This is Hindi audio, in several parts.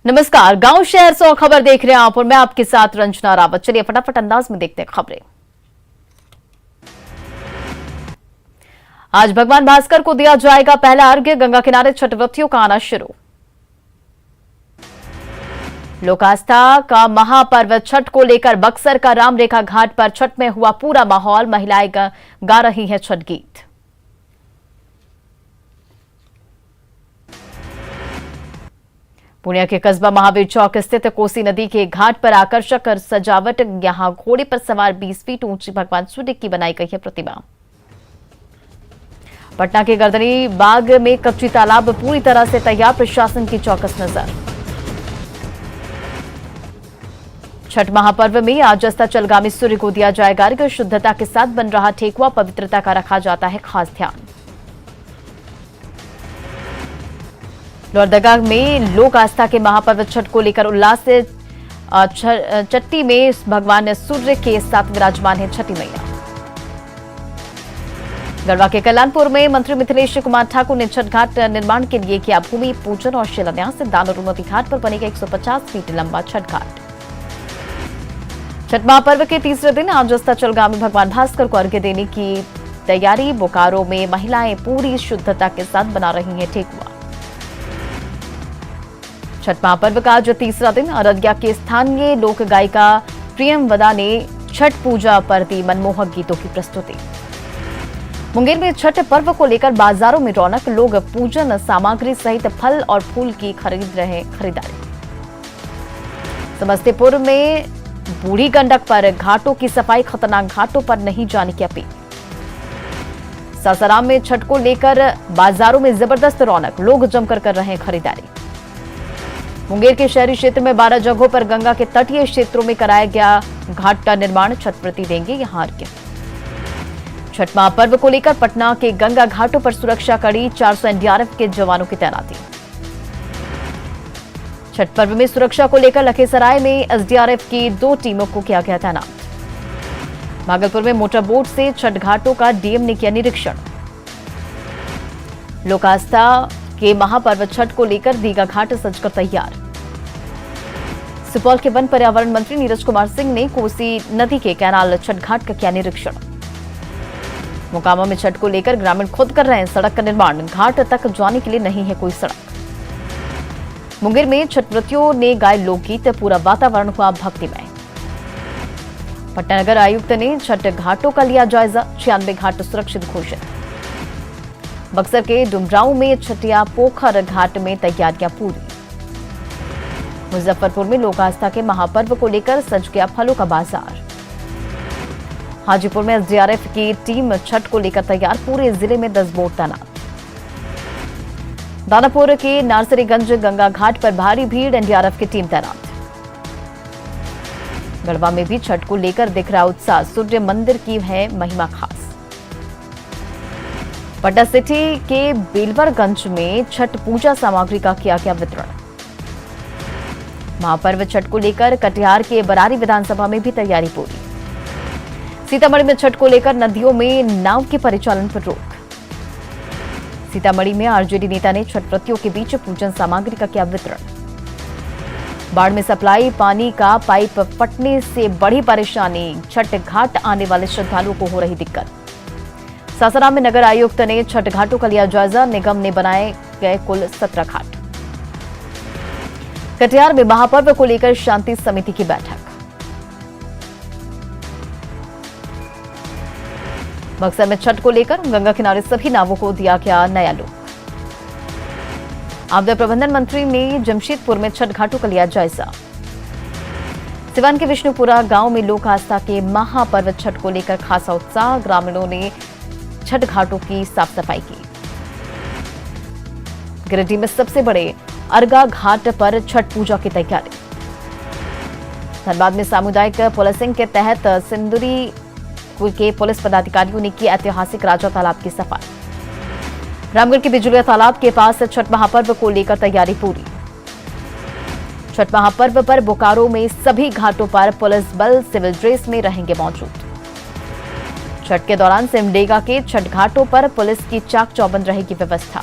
नमस्कार, गांव शहर 100 खबर देख रहे हैं आप और मैं आपके साथ रंजना रावत। चलिए फटाफट अंदाज में देखते हैं खबरें। आज भगवान भास्कर को दिया जाएगा पहला अर्घ्य, गंगा किनारे छठ व्रतियों का आना शुरू। लोक आस्था का महापर्व छठ को लेकर बक्सर का रामरेखा घाट पर छठ में हुआ पूरा माहौल, महिलाएं गा रही हैं छठ गीत। पुणे के कस्बा महावीर चौक स्थित कोसी नदी के घाट पर आकर्षक सजावट, यहां घोड़े पर सवार 20 फीट ऊंची भगवान सूर्य की बनाई गई है प्रतिमा। पटना के गर्दनी बाग में कच्ची तालाब पूरी तरह से तैयार, प्रशासन की चौकस नजर। छठ महापर्व में आज अस्ताचलगामी सूर्य को दिया जाएगा अर्घ्य, शुद्धता के साथ बन रहा ठेकुआ, पवित्रता का रखा जाता है खास ध्यान। लोहरदगा में लोक आस्था के महापर्व छठ को लेकर उल्लास से चट्टी में भगवान सूर्य के साथ विराजमान है छठी मैया। गढ़वा के कल्याणपुर में मंत्री मिथिलेश कुमार ठाकुर ने छठ घाट निर्माण के लिए किया भूमि पूजन और शिलान्यास। दानोरुमती घाट पर बनेगा 150 फीट लंबा छठ घाट। छठ महापर्व के तीसरे दिन आज अस्ताचलगामी भगवान भास्कर को अर्घ्य देने की तैयारी। बोकारो में महिलाएं पूरी शुद्धता के साथ बना रही हैं ठेकुआ। छठ महापर्व का आज तीसरा दिन, अररिया के स्थानीय लोक गायिका प्रियमवदा ने छठ पूजा पर दी मनमोहक गीतों की प्रस्तुति। मुंगेर में छठ पर्व को लेकर बाजारों में रौनक, लोग पूजन सामग्री सहित फल और फूल की खरीद रहे खरीदारी। समस्तीपुर में बूढ़ी गंडक पर घाटों की सफाई, खतरनाक घाटों पर नहीं जाने की अपील। सासाराम में छठ को लेकर बाजारों में जबरदस्त रौनक, लोग जमकर कर रहे हैं खरीदारी। मुंगेर के शहरी क्षेत्र में 12 जगहों पर गंगा के तटीय क्षेत्रों में कराया गया घाट का निर्माण, छठ व्रती देंगे यहां अर्घ्य। छठ महापर्व को लेकर पटना के गंगा घाटों पर सुरक्षा कड़ी, 400 एनडीआरएफ के जवानों की तैनाती। छठ पर्व में सुरक्षा को लेकर लखीसराय में एसडीआरएफ की 2 टीमों को किया गया तैनात। भागलपुर में मोटर बोट से छठ घाटों का डीएम ने किया निरीक्षण। लोक आस्था के महापर्व छठ को लेकर दीघा घाट सजकर तैयार। सुपौल के वन पर्यावरण मंत्री नीरज कुमार सिंह ने कोसी नदी के कैनाल छठ घाट का किया निरीक्षण। मोकामा में छठ को लेकर ग्रामीण खुद कर रहे हैं सड़क का निर्माण, घाट तक जाने के लिए नहीं है कोई सड़क। मुंगेर में छठ व्रतियों ने गाए लोकगीत, पूरा वातावरण हुआ भक्तिमय। पटना नगर आयुक्त ने छठ घाटों का लिया जायजा, 96 घाट सुरक्षित घोषित। बक्सर के डुमरांव में छठिया पोखर घाट में तैयारियां पूरी। मुजफ्फरपुर में लोक आस्था के महापर्व को लेकर सज गया फलों का बाजार। हाजीपुर में एसडीआरएफ की टीम छठ को लेकर तैयार, पूरे जिले में 10 बोट तैनात। दानापुर के नारसरीगंज गंगा घाट पर भारी भीड़, एनडीआरएफ की टीम तैनात। गढ़वा में भी छठ को लेकर दिख रहा उत्साह, सूर्य मंदिर की है महिमा खास। पटना सिटी के बेलवरगंज में छठ पूजा सामग्री का किया गया वितरण। महापर्व छठ को लेकर कटिहार के बरारी विधानसभा में भी तैयारी पूरी। सीतामढ़ी में छठ को लेकर नदियों में नाव के परिचालन पर रोक। सीतामढ़ी में आरजेडी नेता ने छठ व्रतियों के बीच पूजन सामग्री का किया वितरण। बाढ़ में सप्लाई पानी का पाइप फटने से बड़ी परेशानी, छठ घाट आने वाले श्रद्धालुओं को हो रही दिक्कत। सासाराम में नगर आयुक्त ने छठ घाटों का लिया जायजा, निगम ने बनाए गए कुल 17 घाट। कटिहार में महापर्व को लेकर शांति समिति की बैठक। बक्सर में छठ को लेकर गंगा किनारे सभी नावों को दिया गया नया लुक। आपदा प्रबंधन मंत्री ने जमशेदपुर में छठ घाटों का लिया जायजा। सिवान के विष्णुपुरा गांव में लोक आस्था के महापर्व छठ को लेकर खासा उत्साह, ग्रामीणों ने छठ घाटों की साफ सफाई की। गिरिडीह में सबसे बड़े अर्गा घाट पर छठ पूजा की तैयारी। धनबाद में सामुदायिक पुलिसिंग के तहत सिंदुरी के पुलिस पदाधिकारियों ने की ऐतिहासिक राजा तालाब की सफाई। रामगढ़ के बिजुलिया तालाब के पास छठ महापर्व को लेकर तैयारी पूरी। छठ महापर्व पर बोकारो में सभी घाटों पर पुलिस बल सिविल ड्रेस में रहेंगे मौजूद। छठ के दौरान सिमडेगा के छठ घाटों पर पुलिस की चाक चौबंद रहेगी व्यवस्था।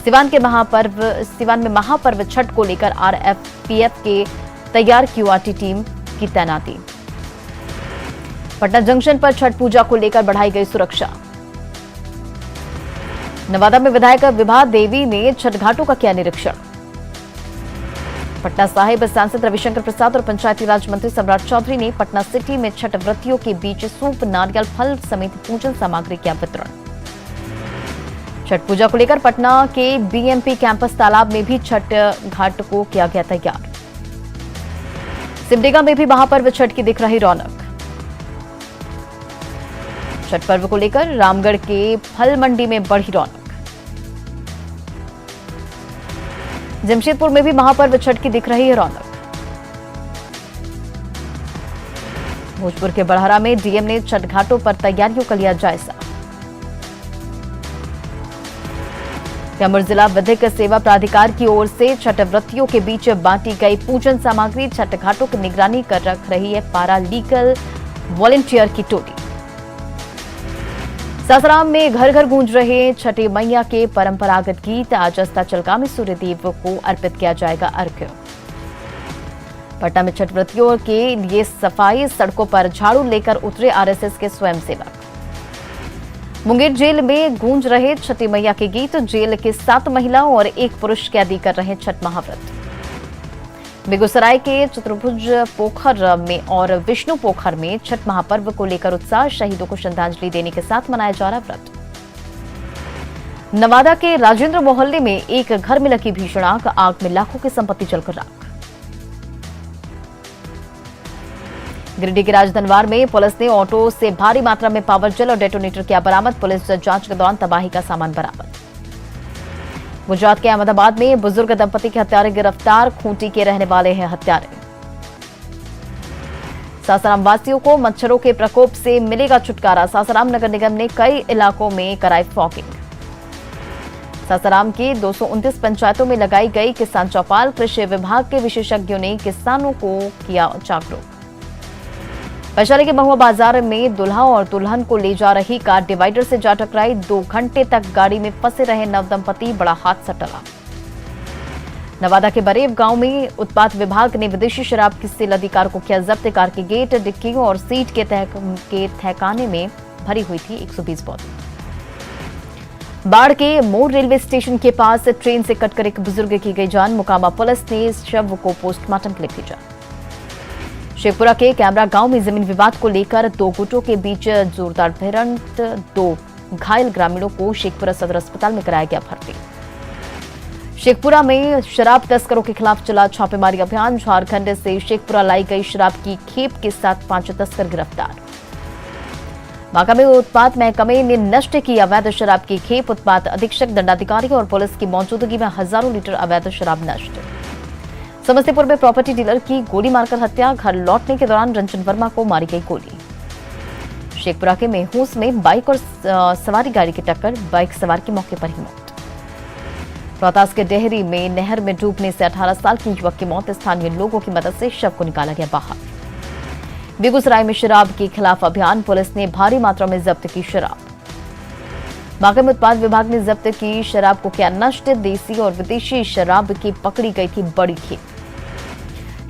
सिवान में महापर्व छठ को लेकर आरएफपीएफ के तैयार क्यूआरटी टीम की तैनाती। पटना जंक्शन पर छठ पूजा को लेकर बढ़ाई गई सुरक्षा। नवादा में विधायक विभा देवी ने छठ घाटों का किया निरीक्षण। पटना साहिब सांसद रविशंकर प्रसाद और पंचायती राज मंत्री सम्राट चौधरी ने पटना सिटी में छठ व्रतियों के बीच सूप, नारियल, फल समेत पूजन सामग्री किया वितरण। छठ पूजा को लेकर पटना के बीएमपी कैंपस तालाब में भी छठ घाट को किया गया तैयार। सिमडेगा में भी महापर्व छठ की दिख रही रौनक। छठ पर्व को लेकर रामगढ़ के फल मंडी में बढ़ी रौनक। जमशेदपुर में भी महापर्व छठ की दिख रही है रौनक। भोजपुर के बड़हरा में डीएम ने छठ घाटों पर तैयारियों का लिया जायजा। कैमूर जिला विधिक सेवा प्राधिकार की ओर से छठ व्रतियों के बीच बांटी गई पूजन सामग्री। छठ घाटों की निगरानी कर रख रही है पारा लीगल वॉलंटियर की टोली। सासाराम में घर घर गूंज रहे छठी मैया के परंपरागत गीत। आज अस्ताचलगामी में सूर्यदेव को अर्पित किया जाएगा अर्घ्य। पटना में छठ व्रतियों के लिए सफाई, सड़कों पर झाड़ू लेकर उतरे आरएसएस के स्वयंसेवक। मुंगेर जेल में गूंज रहे छठी मैया के गीत। जेल के 7 महिलाओं और 1 पुरुष कैदी कर रहे छठ महाव्रत। बेगूसराय के चतुर्भुज पोखर में और विष्णु पोखर में छठ महापर्व को लेकर उत्साह। शहीदों को श्रद्धांजलि देने के साथ मनाया जा रहा व्रत। नवादा के राजेंद्र मोहल्ले में एक घर में लगी भीषण आग। आग में लाखों की संपत्ति जलकर राख। गिरिडीह के राजधनवार में पुलिस ने ऑटो से भारी मात्रा में पावर जेल और डेटोनेटर किया बरामद। पुलिस जांच के दौरान तबाही का सामान बरामद। गुजरात के अहमदाबाद में बुजुर्ग दंपति के हत्यारे गिरफ्तार। खूंटी के रहने वाले हैं हत्यारे। सासाराम वासियों को मच्छरों के प्रकोप से मिलेगा छुटकारा। सासाराम नगर निगम ने कई इलाकों में कराई फॉगिंग। सासाराम के 229 पंचायतों में लगाई गई किसान चौपाल। कृषि विभाग के विशेषज्ञों ने किसानों को किया जागरूक। वैशाली के महुआ बाजार में दुल्हा और दुल्हन को ले जा रही कार डिवाइडर से जा टकराई। 2 घंटे तक गाड़ी में फंसे रहे नवदंपति। बड़ा हादसा टला। नवादा के बरेव गांव में उत्पाद विभाग ने विदेशी शराब की सेल अधिकार को किया जब्त। कार के गेट, डिक्की और सीट के तहखाने में भरी हुई थी 120 बोतल। बाढ़ के मोड़ रेलवे स्टेशन के पास ट्रेन से कटकर एक बुजुर्ग की गई जान। मोकामा पुलिस ने इस शव को पोस्टमार्टम के लिए भेजा। शेखपुरा के कैमरा गांव में जमीन विवाद को लेकर 2 गुटों के बीच जोरदार भिड़ंत। 2 घायल ग्रामीणों को शेखपुरा सदर अस्पताल में कराया गया भर्ती। शेखपुरा में शराब तस्करों के खिलाफ चला छापेमारी अभियान। झारखंड से शेखपुरा लाई गई शराब की खेप के साथ 5 तस्कर गिरफ्तार। बांका में उत्पाद महकमे ने नष्ट की अवैध शराब की खेप। उत्पाद अधीक्षक, दंडाधिकारी और पुलिस की मौजूदगी में हजारों लीटर अवैध शराब नष्ट। समस्तीपुर में प्रॉपर्टी डीलर की गोली मारकर हत्या। घर लौटने के दौरान रंजन वर्मा को मारी गई गोली। शेखपुरा के मेहूस में बाइक और सवारी गाड़ी की टक्कर। बाइक सवार की मौके पर ही मौत। रोहतास के डेहरी में नहर में डूबने से 18 साल की युवक की मौत। स्थानीय लोगों की मदद से शव को निकाला गया बाहर। बेगूसराय में शराब के खिलाफ अभियान। पुलिस ने भारी मात्रा में जब्त की शराब। बांका में उत्पाद विभाग ने जब्त की शराब को किया नष्ट। देसी और विदेशी शराब की पकड़ी गई थी बड़ी खेप।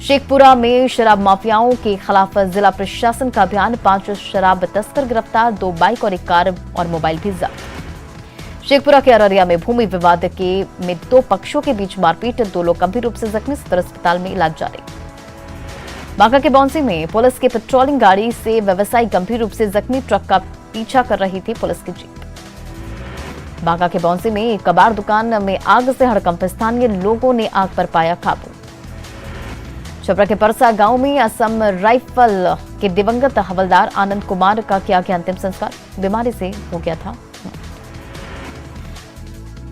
शेखपुरा में शराब माफियाओं के खिलाफ जिला प्रशासन का अभियान। 5 शराब तस्कर गिरफ्तार। 2 बाइक और 1 कार और मोबाइल भी जब्त। शेखपुरा के अररिया में भूमि विवाद में 2 पक्षों के बीच मारपीट। 2 लोग गंभीर रूप से जख्मी। सदर अस्पताल में इलाज जारी। बांका के बौंसी में पुलिस की पेट्रोलिंग गाड़ी से व्यवसायी गंभीर रूप से जख्मी। ट्रक का पीछा कर रही थी पुलिस की जीप। बांका के बौंसी में एक कबाड़ दुकान में आग से हड़कंप। स्थानीय लोगों ने आग पर पाया काबू। छपरा के परसा गांव में असम राइफल के दिवंगत हवलदार आनंद कुमार का किया गया अंतिम संस्कार। बीमारी से हो गया था।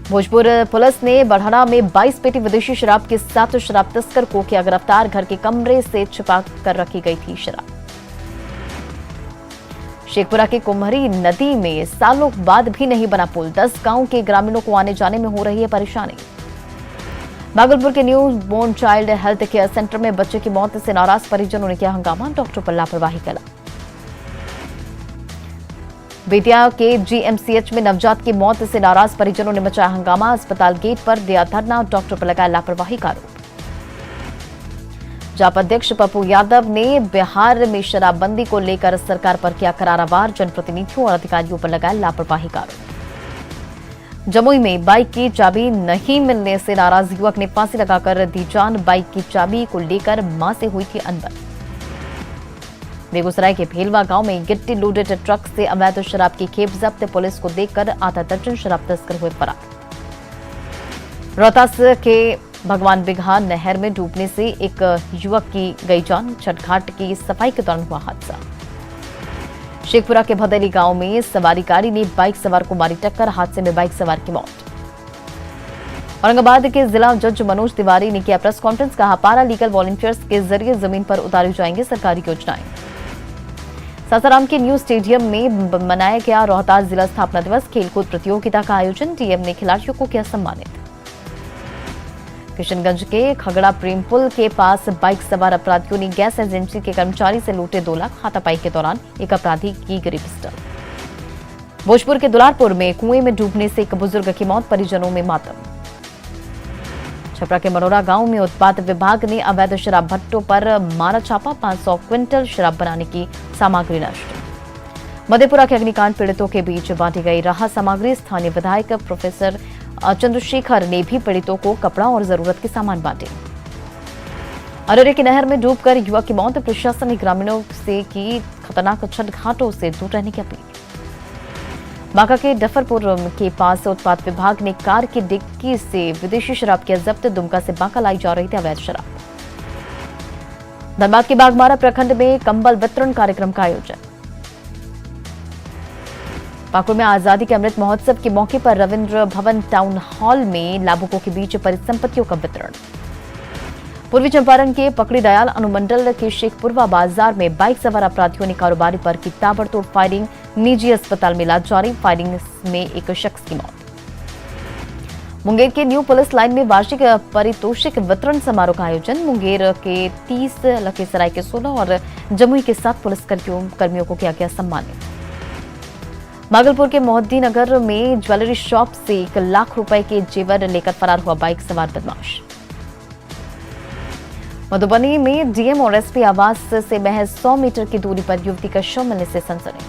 भोजपुर पुलिस ने बढ़हरा में 22 पेटी विदेशी शराब के 7 शराब तस्कर को किया गिरफ्तार। घर के कमरे से छिपा कर रखी गई थी शराब। शेखपुरा के कुम्हरी नदी में सालों बाद भी नहीं बना पुल। 10 गांव के ग्रामीणों को आने जाने में हो रही है परेशानी। भागलपुर के newborn child health care centre में बच्चे की मौत से नाराज परिजनों ने किया हंगामा। डॉक्टर पर लापरवाही का बेतिया के जीएमसीएच में नवजात की मौत से नाराज परिजनों ने मचाया हंगामा। अस्पताल गेट पर दिया धरना, डॉक्टर पर लगाया लापरवाही का आरोप। जाप अध्यक्ष पप्पू यादव ने बिहार में शराबबंदी को लेकर सरकार पर किया करारा वार, जनप्रतिनिधियों और अधिकारियों पर लगाया लापरवाही का आरोप। जमुई में बाइक की चाबी नहीं मिलने से नाराज युवक ने फांसी लगाकर दी जान। बाइक की चाबी को लेकर मां से हुई थी अनबन। बेगूसराय के भेलवा गांव में गिट्टी लोडेड ट्रक से अवैध शराब की खेप जब्त। पुलिस को देखकर आधा दर्जन शराब तस्कर हुए फरार। रोहतास के भगवान बिघा नहर में डूबने से एक युवक की गई जान। छठ घाट की सफाई के दौरान हुआ हादसा। शेखपुरा के भदेली गांव में सवारी गाड़ी ने बाइक सवार को मारी टक्कर। हादसे में बाइक सवार की मौत। औरंगाबाद के जिला जज मनोज तिवारी ने किया प्रेस कॉन्फ्रेंस। कहा, पारा लीगल वॉलंटियर्स के जरिए जमीन पर उतारी जाएंगी सरकारी योजनाएं। सासाराम के न्यू स्टेडियम में मनाया गया रोहतास जिला स्थापना दिवस। खेलकूद प्रतियोगिता का आयोजन। डीएम ने खिलाड़ियों को किया सम्मानित। किशनगंज के खगड़ा प्रेम पुल के पास बाइक सवार अपराधियों ने गैस एजेंसी के कर्मचारी से लूटे 2 लाख। हाथापाई के दौरान एक अपराधी की गिरी पिस्टल। भोजपुर के दुलारपुर में कुएं में डूबने से एक बुजुर्ग की मौत, परिजनों में मातम। छपरा के मनोरा गांव में उत्पाद विभाग ने अवैध शराब भट्टों पर मारा छापा। 500 क्विंटल शराब बनाने की सामग्री नष्ट। मधेपुरा के अग्निकांड पीड़ितों के बीच बांटी गई राहत सामग्री। स्थानीय विधायक प्रोफेसर चंद्रशेखर ने भी पीड़ितों को कपड़ा और जरूरत के सामान बांटे। अररिया की नहर में डूबकर युवक की मौत। प्रशासन ने ग्रामीणों से की खतरनाक छठ घाटों से दूर रहने की अपील। बांका के डफरपुर के पास उत्पाद विभाग ने कार की डिक्की से विदेशी शराब किया जब्त। दुमका से बांका लाई जा रही थी अवैध शराब। धनबाद के बागमारा प्रखंड में कंबल वितरण कार्यक्रम का आयोजन। पाकुड़ में आजादी के अमृत महोत्सव के मौके पर रविंद्र भवन टाउन हॉल में लाभुकों के बीच परिसंपत्तियों का वितरण। पूर्वी चंपारण के पकड़ी दयाल अनुमंडल के शेखपुरवा बाजार में बाइक सवार अपराधियों ने कारोबारी पर की ताबड़तोड़ फायरिंग। निजी अस्पताल में इलाज जारी। फायरिंग में एक शख्स की मौत। मुंगेर के न्यू पुलिस लाइन में वार्षिक पारितोषिक वितरण समारोह का आयोजन। मुंगेर के 30, लखीसराय के 16 और जमुई के 7 पुलिस कर्मियों को किया गया सम्मानित। भागलपुर के मोहद्दीनगर में ज्वेलरी शॉप से 1 लाख रुपए के जेवर लेकर फरार हुआ बाइक सवार बदमाश। मधुबनी में डीएम और एसपी आवास से महज 100 मीटर की दूरी पर युवती का शव मिलने से सनसनी।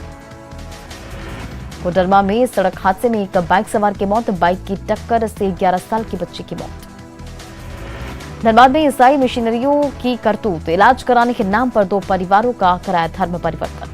कोडरमा में सड़क हादसे में एक बाइक सवार की मौत। बाइक की टक्कर से 11 साल की बच्ची की मौत। धनबाद में ईसाई मिशनरियों की करतूत। इलाज कराने के नाम पर 2 परिवारों का कराया धर्म परिवर्तन।